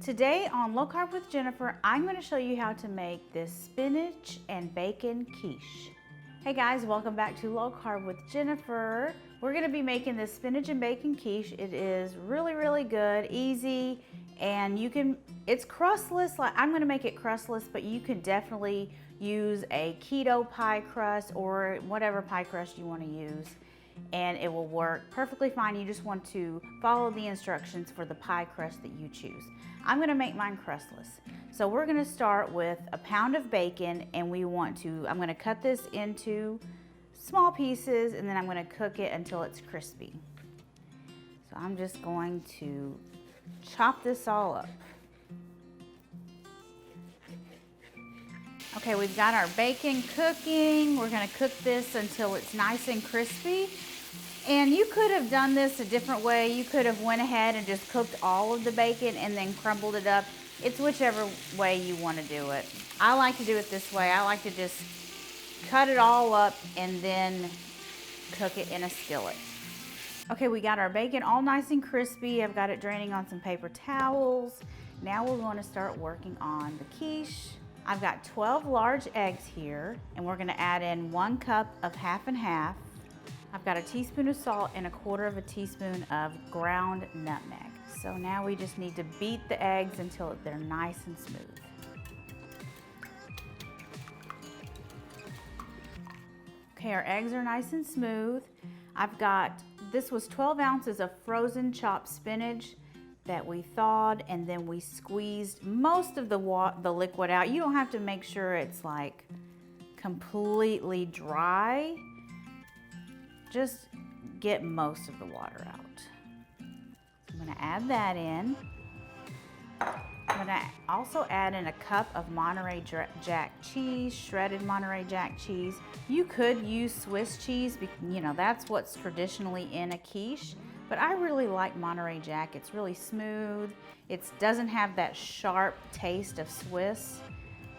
Today on Low Carb with Jennifer, I'm going to show you how to make this spinach and bacon quiche. Hey guys, welcome back to Low Carb with Jennifer. We're going to be making this spinach and bacon quiche. It is really good, easy, and it's crustless. Like I'm going to make it crustless, but you can definitely use a keto pie crust or whatever pie crust you want to use, and it will work perfectly fine. You just want to follow the instructions for the pie crust that you choose. I'm gonna make mine crustless. So we're gonna start with a pound of bacon, and I'm gonna cut this into small pieces, and then I'm gonna cook it until it's crispy. So I'm just going to chop this all up. Okay, we've got our bacon cooking. We're gonna cook this until it's nice and crispy. And you could have done this a different way. You could have went ahead and just cooked all of the bacon and then crumbled it up. It's whichever way you want to do it. I like to do it this way. I like to just cut it all up and then cook it in a skillet. Okay, we got our bacon all nice and crispy. I've got it draining on some paper towels. Now we're going to start working on the quiche. I've got 12 large eggs here, and we're going to add in 1 cup of half and half. I've got a teaspoon of salt and 1/4 of a teaspoon of ground nutmeg. So now we just need to beat the eggs until they're nice and smooth. Okay, our eggs are nice and smooth. This was 12 ounces of frozen chopped spinach that we thawed, and then we squeezed most of the liquid out. You don't have to make sure it's like completely dry. Just get most of the water out. I'm gonna add that in. I'm gonna also add in 1 cup of Monterey Jack cheese, shredded Monterey Jack cheese. You could use Swiss cheese, you know, that's what's traditionally in a quiche, but I really like Monterey Jack. It's really smooth. It doesn't have that sharp taste of Swiss,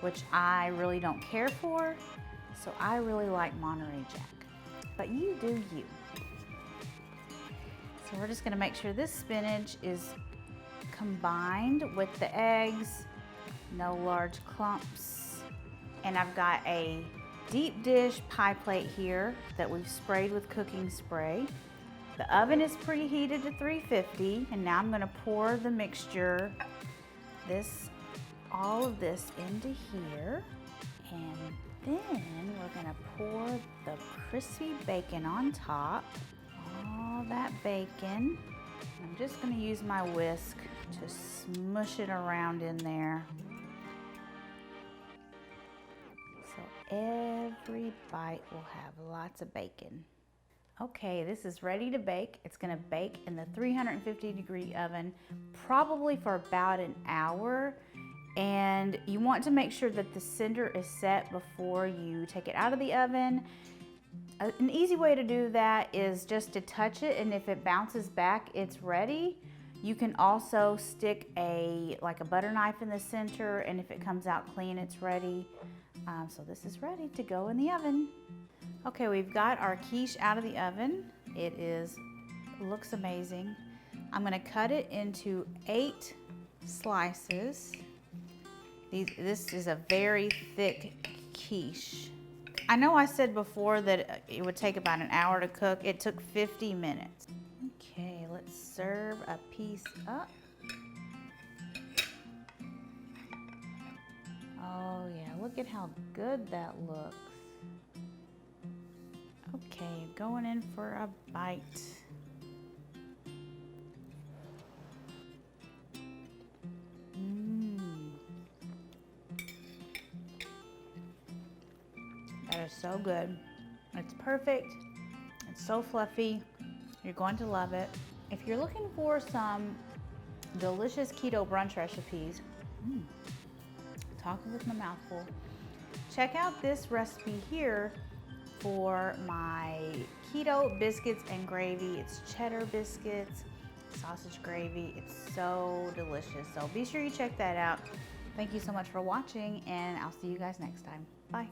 which I really don't care for, so I really like Monterey Jack. But you do you. So we're just gonna make sure this spinach is combined with the eggs, no large clumps. And I've got a deep dish pie plate here that we've sprayed with cooking spray. The oven is preheated to 350, and now I'm gonna pour the mixture, all of this into here, and then we're gonna pour the crispy bacon on top. All that bacon. I'm just gonna use my whisk to smush it around in there. So every bite will have lots of bacon. Okay, this is ready to bake. It's gonna bake in the 350-degree oven, probably for about an hour. And you want to make sure that the cinder is set before you take it out of the oven. An easy way to do that is just to touch it, and if it bounces back, it's ready. You can also stick like a butter knife in the center, and if it comes out clean, it's ready. So this is ready to go in the oven. Okay, we've got our quiche out of the oven. Looks amazing. I'm gonna cut it into 8 slices. This is a very thick quiche. I know I said before that it would take about an hour to cook. It took 50 minutes. Okay, let's serve a piece up. Oh yeah, look at how good that looks. Okay, going in for a bite. That is so good. It's perfect. It's so fluffy. You're going to love it. If you're looking for some delicious keto brunch recipes, talking with my mouth full, check out this recipe here for my keto biscuits and gravy. It's cheddar biscuits, sausage gravy. It's so delicious. So be sure you check that out. Thank you so much for watching, and I'll see you guys next time. Bye.